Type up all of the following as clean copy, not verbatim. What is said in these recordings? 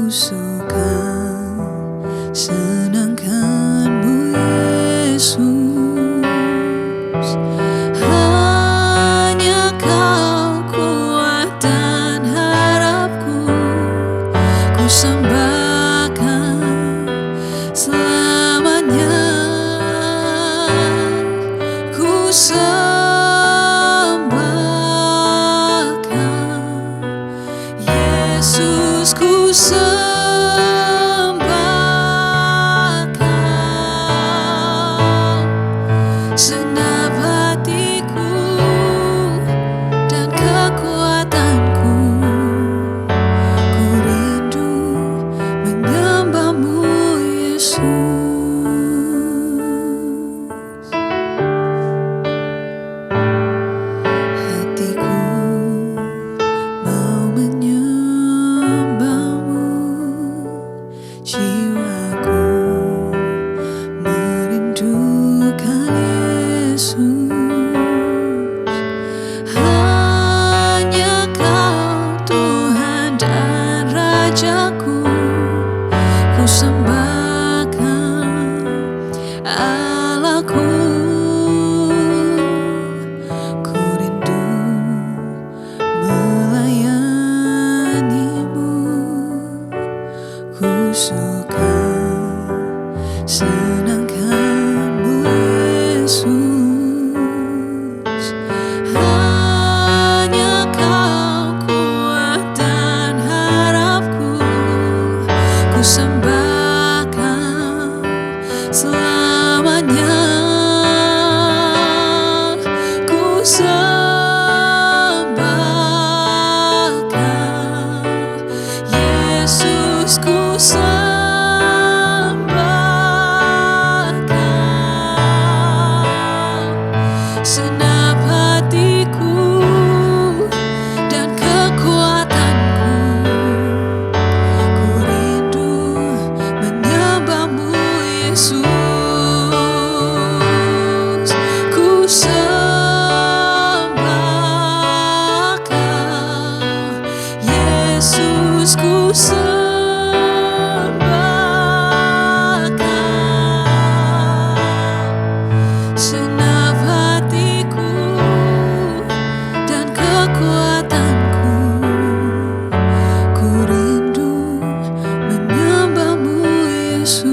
suka senangkanmu Yesus, hanya Kau kuat dan harapku, ku sembahkan selamanya, ku sembahkan Yesus, ku sembahkan senap hatiku dan kekuatanku, ku rindu menyembahmu Yesus. Hatiku mau menyembahmu, jiwaku merindukan Yesus, hanya Kau Tuhan dan Rajaku, ku sembahkan Allahku, ku rindu melayanimu, ku suka senangkanmu Yesus, hanya Kau kuat dan harapku, ku sembahkan selamanya, ku sembahkan Yesus, ku sembahkan senap hatiku dan kekuatanku, ku rindu menyembahmu Yesus, ku sembahkan Yesus, ku sembahkan senap hatiku dan kekuatanku, ku rindu menyembahmu Yesus,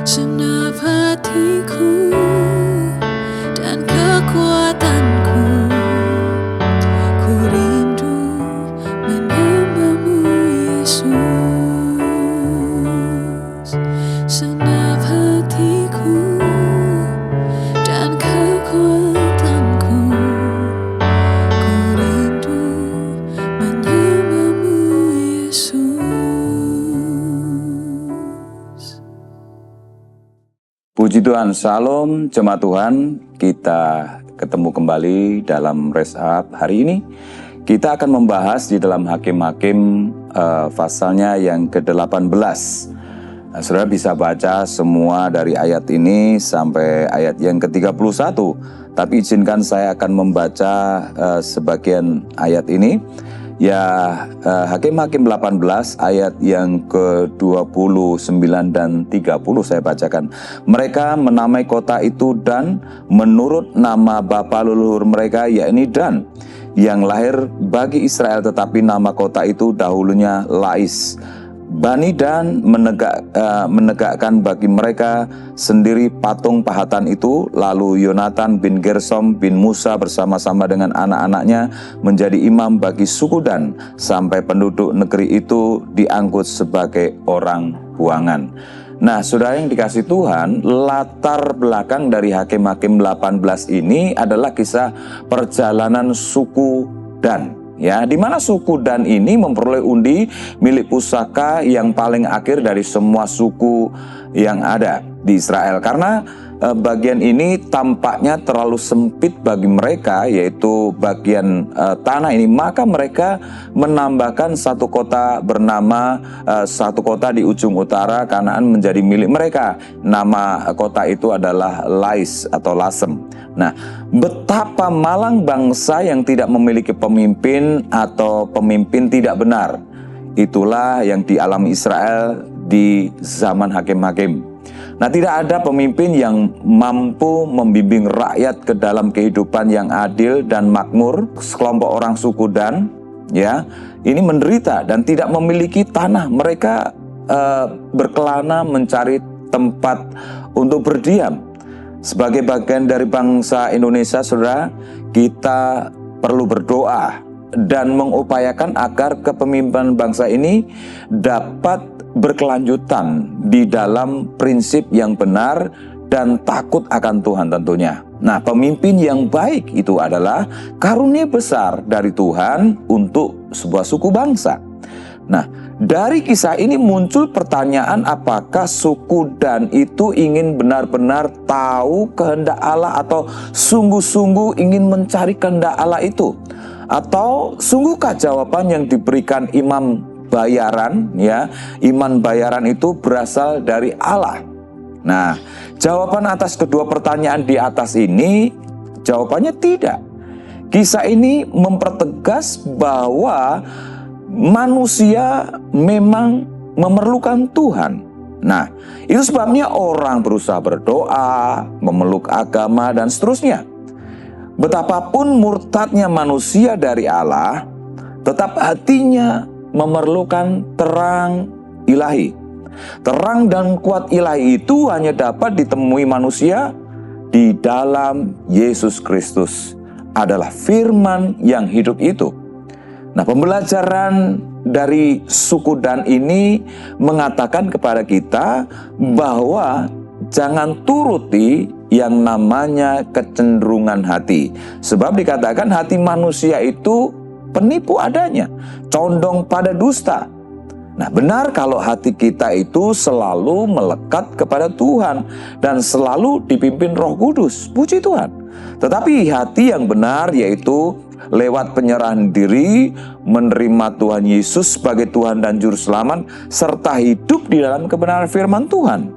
senap hatiku dan kekuatanku, ku rindu menyembahmu Yesus, senap hatiku dan kekuatanku, ku rindu menyembahmu Yesus. Puji Tuhan, Shalom jemaat Tuhan. Kita ketemu kembali dalam Raise Up. Hari ini kita akan membahas di dalam Hakim-Hakim pasalnya yang ke-18. Nah, saudara bisa baca semua dari ayat ini sampai ayat yang ke-31. Tapi izinkan saya akan membaca sebagian ayat ini. Ya, Hakim-Hakim 18 ayat yang ke-29 dan 30 saya bacakan. Mereka menamai kota itu Dan menurut nama bapa leluhur mereka, yakni Dan, yang lahir bagi Israel, tetapi nama kota itu dahulunya Lais. Bani Dan menegakkan bagi mereka sendiri patung pahatan itu. Lalu Yonatan bin Gersom bin Musa bersama-sama dengan anak-anaknya menjadi imam bagi suku Dan, sampai penduduk negeri itu diangkut sebagai orang buangan. Nah, saudara yang dikasih Tuhan, latar belakang dari Hakim-Hakim 18 ini adalah kisah perjalanan suku Dan. Ya, di mana suku Dan ini memperoleh undi milik pusaka yang paling akhir dari semua suku yang ada di Israel. Karena bagian ini tampaknya terlalu sempit bagi mereka, yaitu bagian tanah ini, maka mereka menambahkan satu kota bernama satu kota di ujung utara Kanaan menjadi milik mereka. Nama kota itu adalah Lais atau Lasem. Nah, betapa malang bangsa yang tidak memiliki pemimpin atau pemimpin tidak benar. Itulah yang dialami Israel di zaman hakim-hakim. Nah, tidak ada pemimpin yang mampu membimbing rakyat ke dalam kehidupan yang adil dan makmur. Sekelompok orang suku Dan, ya, ini menderita dan tidak memiliki tanah. Mereka berkelana mencari tempat untuk berdiam. Sebagai bagian dari bangsa Indonesia, saudara, kita perlu berdoa dan mengupayakan agar kepemimpinan bangsa ini dapat berkelanjutan di dalam prinsip yang benar dan takut akan Tuhan tentunya. Nah, pemimpin yang baik itu adalah karunia besar dari Tuhan untuk sebuah suku bangsa. Nah, dari kisah ini muncul pertanyaan, apakah suku Dan itu ingin benar-benar tahu kehendak Allah atau sungguh-sungguh ingin mencari kehendak Allah itu? Atau sungguhkah jawaban yang diberikan imam bayaran, ya, iman bayaran itu berasal dari Allah? Nah, jawaban atas kedua pertanyaan di atas ini, jawabannya tidak. Kisah ini mempertegas bahwa manusia memang memerlukan Tuhan. Nah, itu sebabnya orang berusaha berdoa, memeluk agama, dan seterusnya. Betapapun murtadnya manusia dari Allah, tetap hatinya memerlukan terang ilahi. Terang dan kuat ilahi itu hanya dapat ditemui manusia di dalam Yesus Kristus, adalah firman yang hidup itu. Nah, pembelajaran dari suku Dan ini mengatakan kepada kita bahwa jangan turuti yang namanya kecenderungan hati. Sebab dikatakan hati manusia itu penipu adanya, condong pada dusta. Nah, benar kalau hati kita itu selalu melekat kepada Tuhan dan selalu dipimpin Roh Kudus, puji Tuhan. Tetapi hati yang benar yaitu lewat penyerahan diri, menerima Tuhan Yesus sebagai Tuhan dan Juru Selamat, serta hidup di dalam kebenaran firman Tuhan.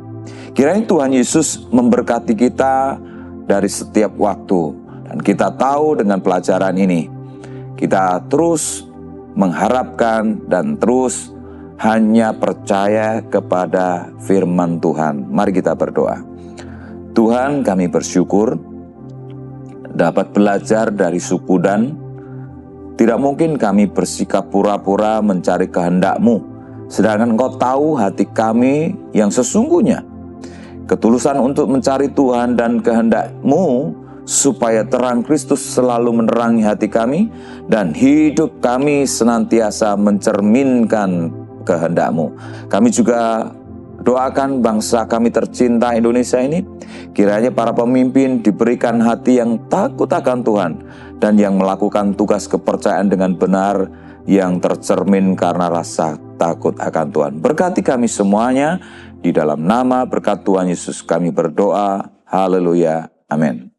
Kiranya Tuhan Yesus memberkati kita dari setiap waktu. Dan kita tahu dengan pelajaran ini, kita terus mengharapkan dan terus hanya percaya kepada firman Tuhan. Mari kita berdoa. Tuhan, kami bersyukur dapat belajar dari suku Dan. Tidak mungkin kami bersikap pura-pura mencari kehendak-Mu, sedangkan Engkau tahu hati kami yang sesungguhnya. Ketulusan untuk mencari Tuhan dan kehendak-Mu, supaya terang Kristus selalu menerangi hati kami, dan hidup kami senantiasa mencerminkan kehendak-Mu. Kami juga doakan bangsa kami tercinta Indonesia ini, kiranya para pemimpin diberikan hati yang takut akan Tuhan, dan yang melakukan tugas kepercayaan dengan benar, yang tercermin karena rasa takut akan Tuhan. Berkati kami semuanya, di dalam nama berkat Tuhan Yesus kami berdoa. Haleluya. Amin.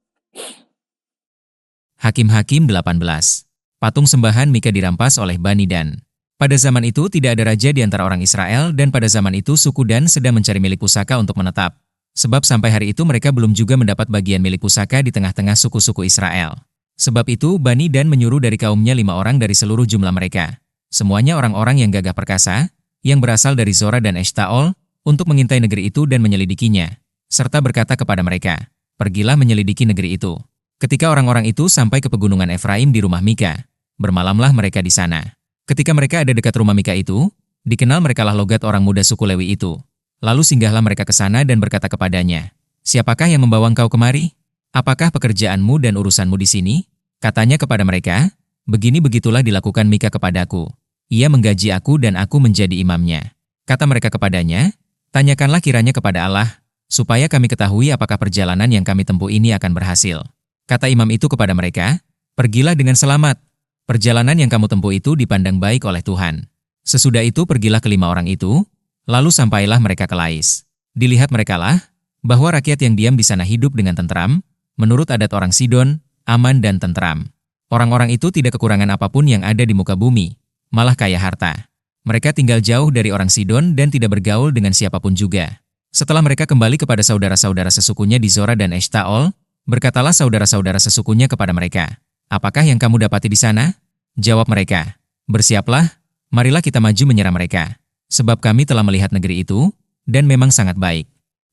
Hakim-Hakim 18. Patung sembahan Mika dirampas oleh Bani Dan. Pada zaman itu tidak ada raja di antara orang Israel, dan pada zaman itu suku Dan sedang mencari milik pusaka untuk menetap. Sebab sampai hari itu mereka belum juga mendapat bagian milik pusaka di tengah-tengah suku-suku Israel. Sebab itu Bani Dan menyuruh dari kaumnya 5 orang dari seluruh jumlah mereka. Semuanya orang-orang yang gagah perkasa, yang berasal dari Zora dan Eshtaol, untuk mengintai negeri itu dan menyelidikinya. Serta berkata kepada mereka, "Pergilah menyelidiki negeri itu." Ketika orang-orang itu sampai ke pegunungan Efraim di rumah Mika, bermalamlah mereka di sana. Ketika mereka ada dekat rumah Mika itu, dikenal merekalah logat orang muda suku Lewi itu. Lalu singgahlah mereka ke sana dan berkata kepadanya, "Siapakah yang membawa engkau kemari? Apakah pekerjaanmu dan urusanmu di sini?" Katanya kepada mereka, "Begini-begitulah dilakukan Mika kepadaku. Ia menggaji aku dan aku menjadi imamnya." Kata mereka kepadanya, "Tanyakanlah kiranya kepada Allah, supaya kami ketahui apakah perjalanan yang kami tempuh ini akan berhasil." Kata imam itu kepada mereka, "Pergilah dengan selamat. Perjalanan yang kamu tempuh itu dipandang baik oleh Tuhan." Sesudah itu pergilah ke 5 orang itu, lalu sampailah mereka ke Lais. Dilihat merekalah, bahwa rakyat yang diam di sana hidup dengan tentram, menurut adat orang Sidon, aman dan tentram. Orang-orang itu tidak kekurangan apapun yang ada di muka bumi, malah kaya harta. Mereka tinggal jauh dari orang Sidon dan tidak bergaul dengan siapapun juga. Setelah mereka kembali kepada saudara-saudara sesukunya di Zora dan Eshtaol, berkatalah saudara-saudara sesukunya kepada mereka, "Apakah yang kamu dapati di sana?" Jawab mereka, "Bersiaplah, marilah kita maju menyerang mereka. Sebab kami telah melihat negeri itu, dan memang sangat baik.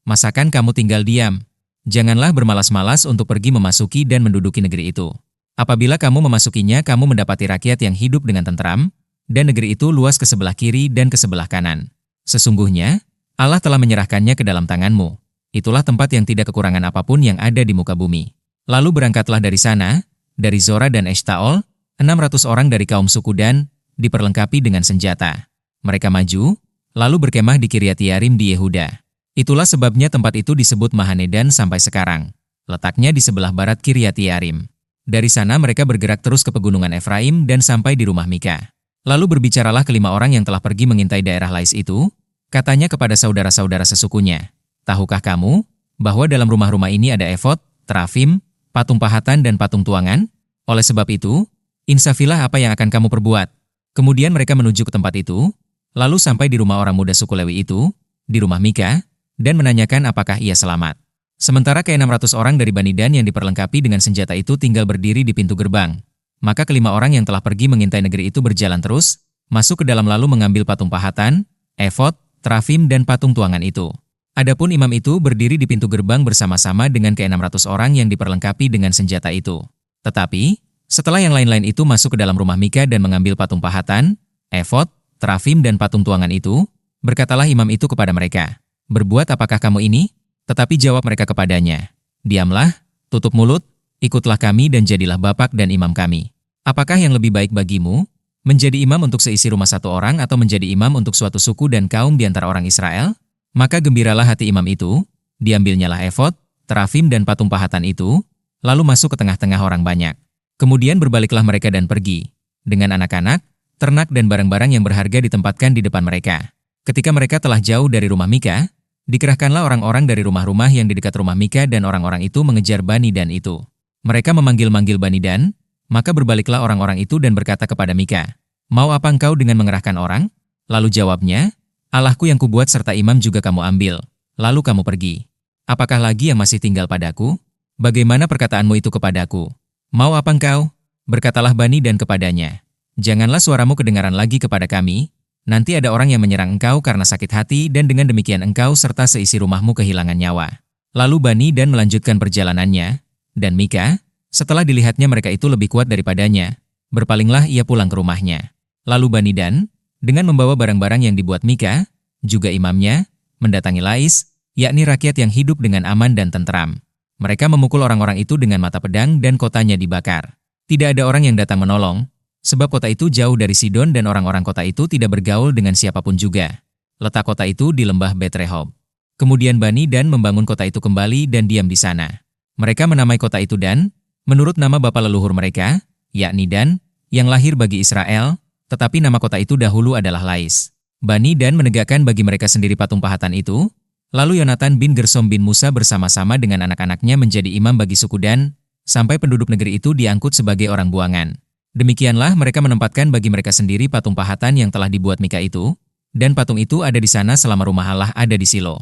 Masakan kamu tinggal diam? Janganlah bermalas-malas untuk pergi memasuki dan menduduki negeri itu. Apabila kamu memasukinya, kamu mendapati rakyat yang hidup dengan tentram, dan negeri itu luas ke sebelah kiri dan ke sebelah kanan. Sesungguhnya, Allah telah menyerahkannya ke dalam tanganmu. Itulah tempat yang tidak kekurangan apapun yang ada di muka bumi." Lalu berangkatlah dari sana, dari Zora dan Eshtaol, 600 orang dari kaum suku Dan, diperlengkapi dengan senjata. Mereka maju, lalu berkemah di Kiryat Yearim di Yehuda. Itulah sebabnya tempat itu disebut Mahanedan sampai sekarang. Letaknya di sebelah barat Kiryat Yearim. Dari sana mereka bergerak terus ke pegunungan Efraim dan sampai di rumah Mika. Lalu berbicaralah kelima orang yang telah pergi mengintai daerah Lais itu, katanya kepada saudara-saudara sesukunya, "Tahukah kamu bahwa dalam rumah-rumah ini ada efod, terafim, patung pahatan dan patung tuangan? Oleh sebab itu, insafilah apa yang akan kamu perbuat." Kemudian mereka menuju ke tempat itu, lalu sampai di rumah orang muda suku Lewi itu, di rumah Mika, dan menanyakan apakah ia selamat. Sementara ke-600 orang dari Bani Dan yang diperlengkapi dengan senjata itu tinggal berdiri di pintu gerbang. Maka kelima orang yang telah pergi mengintai negeri itu berjalan terus, masuk ke dalam lalu mengambil patung pahatan, efod, terafim dan patung tuangan itu. Adapun imam itu berdiri di pintu gerbang bersama-sama dengan ke-600 orang yang diperlengkapi dengan senjata itu. Tetapi, setelah yang lain-lain itu masuk ke dalam rumah Mika dan mengambil patung pahatan, efod, terafim dan patung tuangan itu, berkatalah imam itu kepada mereka, "Berbuat apakah kamu ini?" Tetapi jawab mereka kepadanya, "Diamlah, tutup mulut, ikutlah kami dan jadilah bapak dan imam kami. Apakah yang lebih baik bagimu, menjadi imam untuk seisi rumah satu orang atau menjadi imam untuk suatu suku dan kaum di antara orang Israel?" Maka gembiralah hati imam itu, diambilnyalah efod, terafim dan patung pahatan itu, lalu masuk ke tengah-tengah orang banyak. Kemudian berbaliklah mereka dan pergi, dengan anak-anak, ternak dan barang-barang yang berharga ditempatkan di depan mereka. Ketika mereka telah jauh dari rumah Mika, dikerahkanlah orang-orang dari rumah-rumah yang di dekat rumah Mika dan orang-orang itu mengejar Bani Dan itu. Mereka memanggil-manggil Bani Dan, maka berbaliklah orang-orang itu dan berkata kepada Mika, "Mau apa engkau dengan mengerahkan orang?" Lalu jawabnya, "Allahku yang kubuat serta imam juga kamu ambil, lalu kamu pergi. Apakah lagi yang masih tinggal padaku? Bagaimana perkataanmu itu kepadaku? Mau apa engkau?" Berkatalah Bani Dan kepadanya, "Janganlah suaramu kedengaran lagi kepada kami. Nanti ada orang yang menyerang engkau karena sakit hati dan dengan demikian engkau serta seisi rumahmu kehilangan nyawa." Lalu Bani Dan melanjutkan perjalanannya, dan Mika, setelah dilihatnya mereka itu lebih kuat daripadanya, berpalinglah ia pulang ke rumahnya. Lalu Bani Dan, dengan membawa barang-barang yang dibuat Mika, juga imamnya, mendatangi Lais, yakni rakyat yang hidup dengan aman dan tentram. Mereka memukul orang-orang itu dengan mata pedang dan kotanya dibakar. Tidak ada orang yang datang menolong, sebab kota itu jauh dari Sidon dan orang-orang kota itu tidak bergaul dengan siapapun juga. Letak kota itu di lembah Bet Rehob. Kemudian Bani Dan membangun kota itu kembali dan diam di sana. Mereka menamai kota itu Dan, menurut nama bapa leluhur mereka, yakni Dan, yang lahir bagi Israel, tetapi nama kota itu dahulu adalah Lais. Bani Dan menegakkan bagi mereka sendiri patung pahatan itu, lalu Yonatan bin Gersom bin Musa bersama-sama dengan anak-anaknya menjadi imam bagi suku Dan, sampai penduduk negeri itu diangkut sebagai orang buangan. Demikianlah mereka menempatkan bagi mereka sendiri patung pahatan yang telah dibuat Mika itu, dan patung itu ada di sana selama rumah Allah ada di Silo.